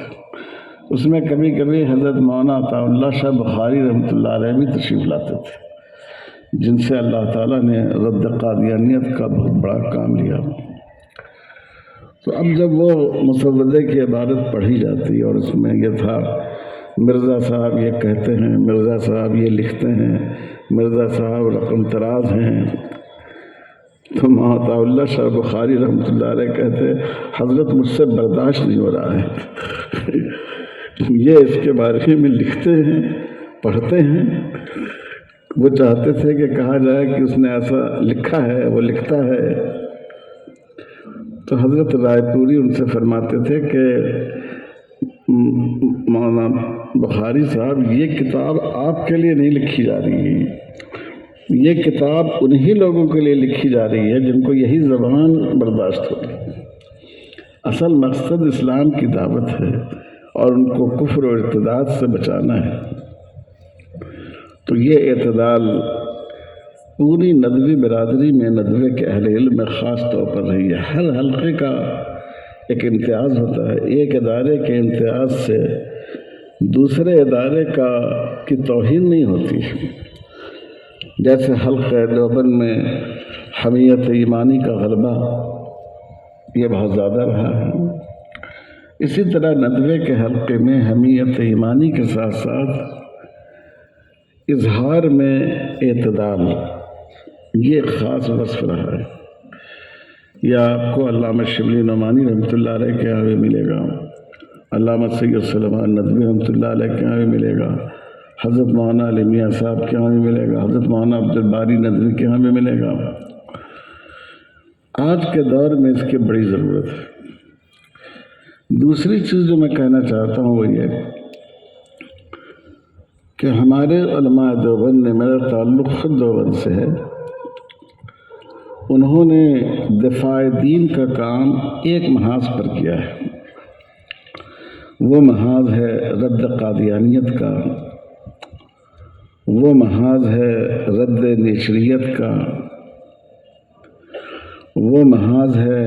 A: اس میں کبھی کبھی حضرت مولانا عطا اللہ شاہ بخاری رحمۃ اللہ علیہ بھی تشریف لاتے تھے، جن سے اللہ تعالیٰ نے رد قادیانیت کا بہت بڑا کام لیا. تو اب جب وہ مسودے کی عبارت پڑھی جاتی اور اس میں یہ تھا مرزا صاحب یہ کہتے ہیں، مرزا صاحب یہ لکھتے ہیں، مرزا صاحب رقم تراز ہیں، تو مولانا عطا اللہ شاہ بخاری رحمۃ اللہ علیہ کہتے حضرت مجھ سے برداشت نہیں ہو رہا ہے. یہ اس کے بارے میں لکھتے ہیں، پڑھتے ہیں. وہ چاہتے تھے کہ کہا جائے کہ اس نے ایسا لکھا ہے، وہ لکھتا ہے. تو حضرت رائے پوری ان سے فرماتے تھے کہ مولانا بخاری صاحب یہ کتاب آپ کے لیے نہیں لکھی جا رہی ہے، یہ کتاب انہی لوگوں کے لیے لکھی جا رہی ہے جن کو یہی زبان برداشت ہوتی. اصل مقصد اسلام کی دعوت ہے اور ان کو کفر و ارتداد سے بچانا ہے. تو یہ اعتدال پوری ندوی برادری میں، ندوے کے اہل علم میں خاص طور پر رہی ہے. ہر حلقے کا ایک امتیاز ہوتا ہے. ایک ادارے کے امتیاز سے دوسرے ادارے کی توہین نہیں ہوتی. جیسے حلقہ دیوبند میں حمیت ایمانی کا غلبہ یہ بہت زیادہ رہا ہے۔ اسی طرح ندوے کے حلقے میں حمیت ایمانی کے ساتھ ساتھ اظہار میں اعتدال، یہ ایک خاص وصف رہا ہے۔ یہ آپ کو علامہ شبلی نعمانی رحمۃ اللہ علیہ کے یہاں بھی ملے گا، علامہ سید سلیمان ندوی رحمۃ اللہ علیہ کے یہاں بھی ملے گا، حضرت مولانا علی میاں صاحب کے یہاں بھی ملے گا، حضرت مولانا عبدالباری ندوی کے یہاں بھی ملے گا۔ آج کے دور میں اس کی بڑی ضرورت ہے۔ دوسری چیز جو میں کہنا چاہتا ہوں وہ یہ کہ ہمارے علماء دیوبند نے، میرا تعلق خود دیوبند سے ہے، انہوں نے دفاع دین کا کام ایک محاذ پر کیا ہے، وہ محاذ ہے رد قادیانیت کا، وہ محاذ ہے رد نیچریت کا، وہ محاذ ہے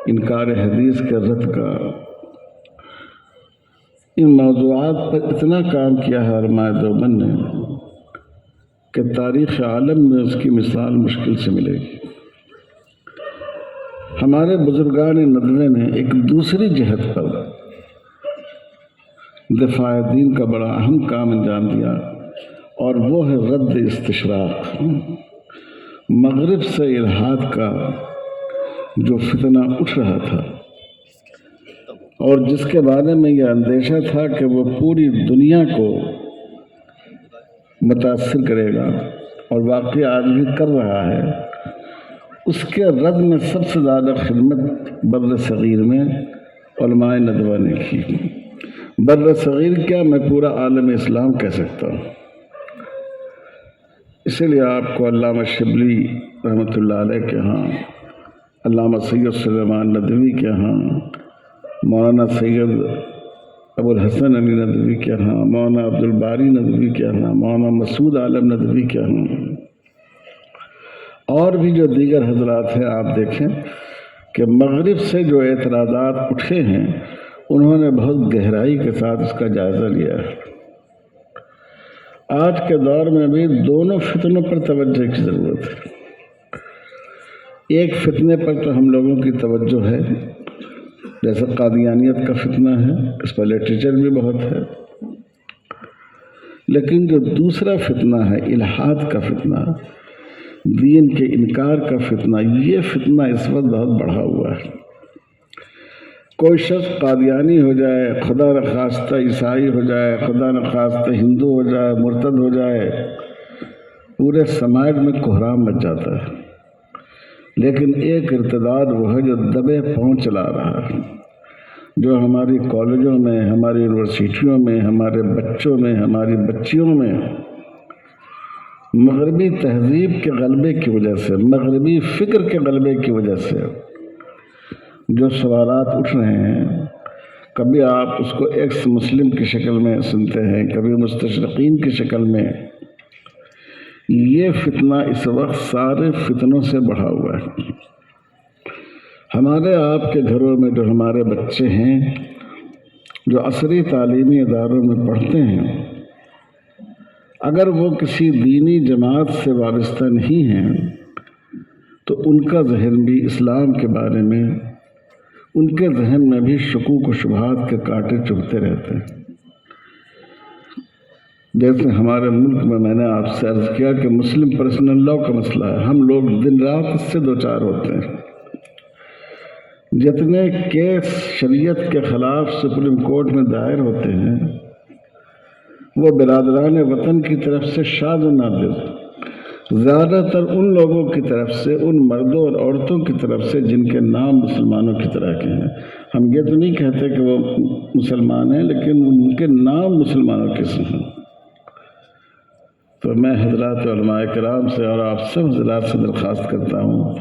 A: انکار حدیث کے رد کا۔ ان موضوعات پر اتنا کام کیا ہے علماء دیوبند نے کہ تاریخ عالم میں اس کی مثال مشکل سے ملے گی۔ ہمارے بزرگان ندوے نے ایک دوسری جہت پر دفاع دین کا بڑا اہم کام انجام دیا، اور وہ ہے رد استشراق، مغرب سے الحاد کا جو فتنہ اٹھ رہا تھا اور جس کے بارے میں یہ اندیشہ تھا کہ وہ پوری دنیا کو متاثر کرے گا، اور واقعی آج بھی کر رہا ہے، اس کے رد میں سب سے زیادہ خدمت بر صغیر میں علماء ندوہ نے کی۔ بر صغیر کیا، میں پورا عالم اسلام کہہ سکتا ہوں۔ اسی لیے آپ کو علامہ شبلی رحمۃ اللہ علیہ کے ہاں، علامہ سید سلیمان ندوی کے ہاں، مولانا سید ابو الحسن علی ندوی کے ہاں، مولانا عبدالباری ندوی کے ہاں، مولانا مسعود عالم ندوی کے ہاں، اور بھی جو دیگر حضرات ہیں، آپ دیکھیں کہ مغرب سے جو اعتراضات اٹھے ہیں انہوں نے بہت گہرائی کے ساتھ اس کا جائزہ لیا ہے۔ آج کے دور میں بھی دونوں فتنوں پر توجہ کی ضرورت ہے۔ ایک فتنے پر تو ہم لوگوں کی توجہ ہے، جیسے قادیانیت کا فتنہ ہے، اس پر لٹریچر بھی بہت ہے، لیکن جو دوسرا فتنہ ہے الحاد کا فتنہ، دین کے انکار کا فتنہ، یہ فتنہ اس وقت بہت بڑھا ہوا ہے۔ کوئی شخص قادیانی ہو جائے، خدا نخواستہ عیسائی ہو جائے، خدا نخواستہ ہندو ہو جائے، مرتد ہو جائے، پورے سماج میں کوہرام مچ جاتا ہے۔ لیکن ایک ارتداد وہ ہے جو دبے پاؤں چلا رہا ہے، جو ہماری کالجوں میں، ہماری یونیورسٹیوں میں، ہمارے بچوں میں، ہماری بچیوں میں مغربی تہذیب کے غلبے کی وجہ سے، مغربی فکر کے غلبے کی وجہ سے جو سوالات اٹھ رہے ہیں، کبھی آپ اس کو ایکس مسلم کی شکل میں سنتے ہیں، کبھی مستشرقین کی شکل میں، یہ فتنہ اس وقت سارے فتنوں سے بڑھا ہوا ہے۔ ہمارے آپ کے گھروں میں جو ہمارے بچے ہیں، جو عصری تعلیمی اداروں میں پڑھتے ہیں، اگر وہ کسی دینی جماعت سے وابستہ نہیں ہیں تو ان کا ذہن بھی اسلام کے بارے میں، ان کے ذہن میں بھی شکوک و شبہات کے کانٹے چبھتے رہتے ہیں۔ جیسے ہمارے ملک میں نے آپ سے عرض کیا کہ مسلم پرسنل لاء کا مسئلہ ہے، ہم لوگ دن رات اس سے دوچار ہوتے ہیں۔ جتنے کیس شریعت کے خلاف سپریم کورٹ میں دائر ہوتے ہیں وہ برادران وطن کی طرف سے شاذ و نادر، زیادہ تر ان لوگوں کی طرف سے، ان مردوں اور عورتوں کی طرف سے جن کے نام مسلمانوں کی طرح کے ہیں۔ ہم یہ تو نہیں کہتے کہ وہ مسلمان ہیں، لیکن ان کے نام مسلمانوں کے ہیں۔ تو میں حضرات علماء کرام سے اور آپ سب حضرات سے درخواست کرتا ہوں،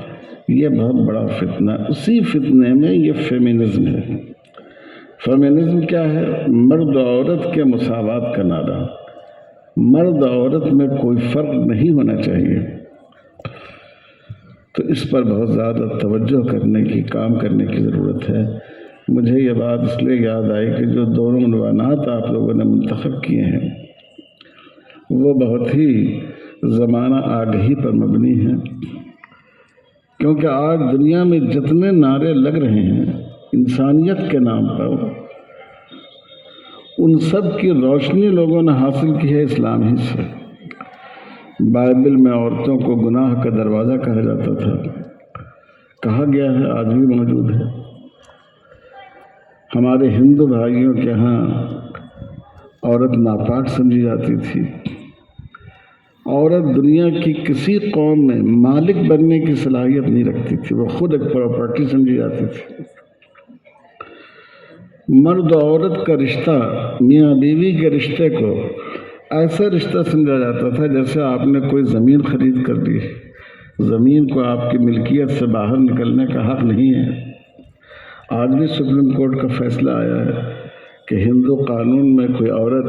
A: یہ بہت بڑا فتنہ، اسی فتنے میں یہ فیمنزم ہے۔ فیمنزم کیا ہے؟ مرد و عورت کے مساوات کا نعرہ، مرد و عورت میں کوئی فرق نہیں ہونا چاہیے۔ تو اس پر بہت زیادہ توجہ کرنے کی، کام کرنے کی ضرورت ہے۔ مجھے یہ بات اس لیے یاد آئی کہ جو دونوں عنوانات آپ لوگوں نے منتخب کیے ہیں وہ بہت ہی زمانہ آگہی پر مبنی ہیں۔ کیونکہ آج دنیا میں جتنے نعرے لگ رہے ہیں انسانیت کے نام پر، ان سب کی روشنی لوگوں نے حاصل کی ہے اسلام ہی سے۔ بائبل میں عورتوں کو گناہ کا دروازہ کہا جاتا تھا، کہا گیا ہے، آج بھی موجود ہے۔ ہمارے ہندو بھائیوں کے ہاں عورت ناپاک سمجھی جاتی تھی۔ عورت دنیا کی کسی قوم میں مالک بننے کی صلاحیت نہیں رکھتی تھی، وہ خود ایک پراپرٹی سمجھی جاتی تھی۔ مرد و عورت کا رشتہ، میاں بیوی کے رشتے کو ایسا رشتہ سمجھا جاتا تھا جیسے آپ نے کوئی زمین خرید کر لی، زمین کو آپ کی ملکیت سے باہر نکلنے کا حق نہیں ہے۔ آج بھی سپریم کورٹ کا فیصلہ آیا ہے کہ ہندو قانون میں کوئی عورت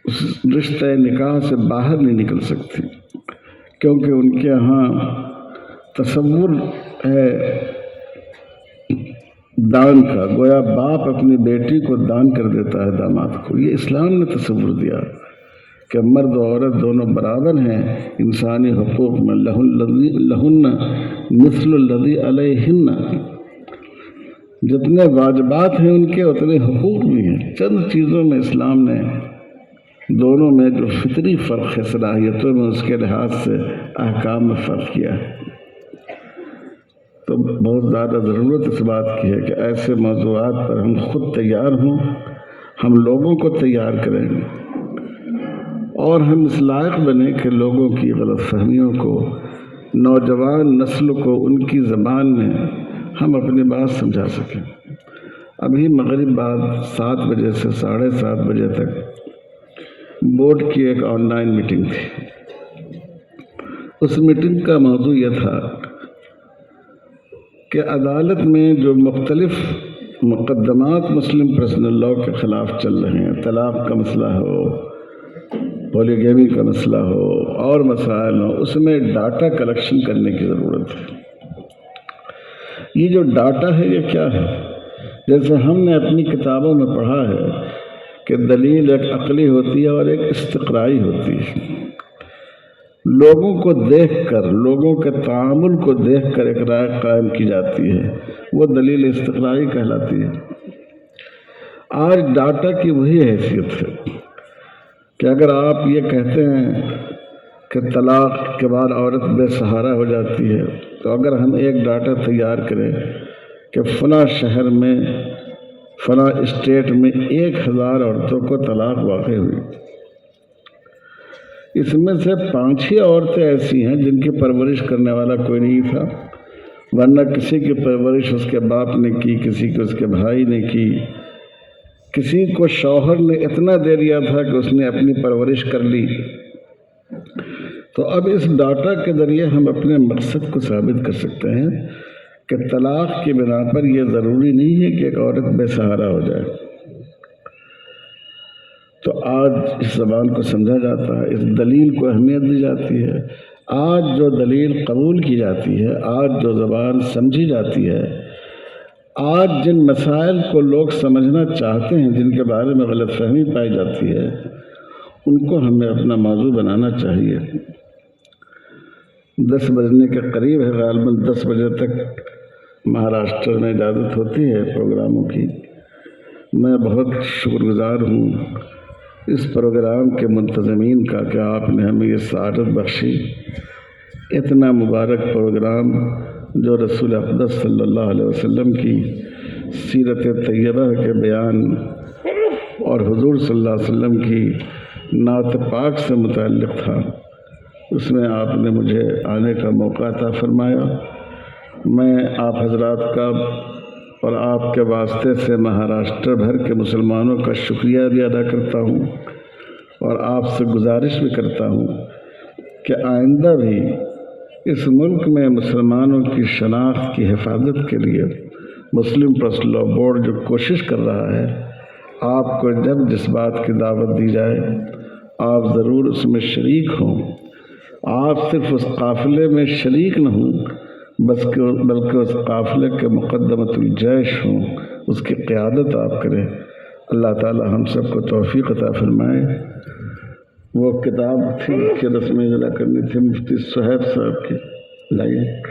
A: اس رشتہ نکاح سے باہر نہیں نکل سکتی، کیونکہ ان کے ہاں تصور ہے دان کا، گویا باپ اپنی بیٹی کو دان کر دیتا ہے داماد کو۔ یہ اسلام نے تصور دیا کہ مرد و عورت دونوں برابر ہیں انسانی حقوق میں، لہن مثل الذی علیہن، جتنے واجبات ہیں ان کے اتنے حقوق بھی ہیں۔ چند چیزوں میں اسلام نے دونوں میں جو فطری فرق ہے صلاحیتوں میں، اس کے لحاظ سے احکام میں فرق کیا ہے۔ تو بہت زیادہ ضرورت اس بات کی ہے کہ ایسے موضوعات پر ہم خود تیار ہوں، ہم لوگوں کو تیار کریں اور ہم اس لائق بنیں کہ لوگوں کی غلط فہمیوں کو، نوجوان نسل کو ان کی زبان میں ہم اپنی بات سمجھا سکیں۔ ابھی مغرب بعد 7 بجے سے 7:30 بجے تک بورڈ کی ایک آن لائن میٹنگ تھی۔ اس میٹنگ کا موضوع یہ تھا کہ عدالت میں جو مختلف مقدمات مسلم پرسنل لاء کے خلاف چل رہے ہیں، طلاق کا مسئلہ ہو، پولیگیمی کا مسئلہ ہو اور مسائل ہو، اس میں ڈاٹا کلیکشن کرنے کی ضرورت ہے۔ یہ جو ڈاٹا ہے یہ کیا ہے؟ جیسے ہم نے اپنی کتابوں میں پڑھا ہے کہ دلیل ایک عقلی ہوتی ہے اور ایک استقرائی ہوتی ہے۔ لوگوں کو دیکھ کر، لوگوں کے تعامل کو دیکھ کر ایک رائے قائم کی جاتی ہے، وہ دلیل استقرائی کہلاتی ہے۔ آج ڈاٹا کی وہی حیثیت ہے کہ اگر آپ یہ کہتے ہیں کہ طلاق کے بعد عورت بے سہارا ہو جاتی ہے، تو اگر ہم ایک ڈاٹا تیار کریں کہ فلاں شہر میں، فلاں اسٹیٹ میں 1000 عورتوں کو طلاق واقع ہوئی، اس میں سے 5 ہی عورتیں ایسی ہیں جن کی پرورش کرنے والا کوئی نہیں تھا، ورنہ کسی کی پرورش اس کے باپ نے کی، کسی کو اس کے بھائی نے کی، کسی کو شوہر نے اتنا دے دیا تھا کہ اس نے اپنی پرورش کر لی۔ تو اب اس ڈاٹا کے ذریعے ہم اپنے مقصد کو ثابت کر سکتے ہیں کہ طلاق کی بنا پر یہ ضروری نہیں ہے کہ ایک عورت بے سہارا ہو جائے۔ تو آج اس زبان کو سمجھا جاتا ہے، اس دلیل کو اہمیت دی جاتی ہے۔ آج جو دلیل قبول کی جاتی ہے، آج جو زبان سمجھی جاتی ہے، آج جن مسائل کو لوگ سمجھنا چاہتے ہیں، جن کے بارے میں غلط فہمی پائی جاتی ہے، ان کو ہمیں اپنا موضوع بنانا چاہیے۔ 10 بجنے کے قریب ہے، غالباً 10 بجے تک مہاراشٹر میں اجازت ہوتی ہے پروگراموں کی۔ میں بہت شکر گزار ہوں اس پروگرام کے منتظمین کا کہ آپ نے ہمیں یہ سعادت بخشی، اتنا مبارک پروگرام جو رسول اقدس صلی اللہ علیہ وسلم کی سیرت طیبہ کے بیان اور حضور صلی اللہ علیہ وسلم کی نعت پاک سے متعلق تھا، اس میں آپ نے مجھے آنے کا موقع عطا فرمایا۔ میں آپ حضرات کا اور آپ کے واسطے سے مہاراشٹر بھر کے مسلمانوں کا شکریہ بھی ادا کرتا ہوں اور آپ سے گزارش بھی کرتا ہوں کہ آئندہ بھی اس ملک میں مسلمانوں کی شناخت کی حفاظت کے لیے مسلم پرسنل لاء بورڈ جو کوشش کر رہا ہے، آپ کو جب جس بات کی دعوت دی جائے آپ ضرور اس میں شریک ہوں۔ آپ صرف اس قافلے میں شریک نہ ہوں بلکہ اس قافلے کے مقدمۃ الجیش ہوں، اس کی قیادت آپ کریں۔ اللہ تعالی ہم سب کو توفیق عطا فرمائے۔ وہ کتاب تھی کہ رسم اجرا کرنی تھی مفتی صہیب صاحب کی،
B: لائیے.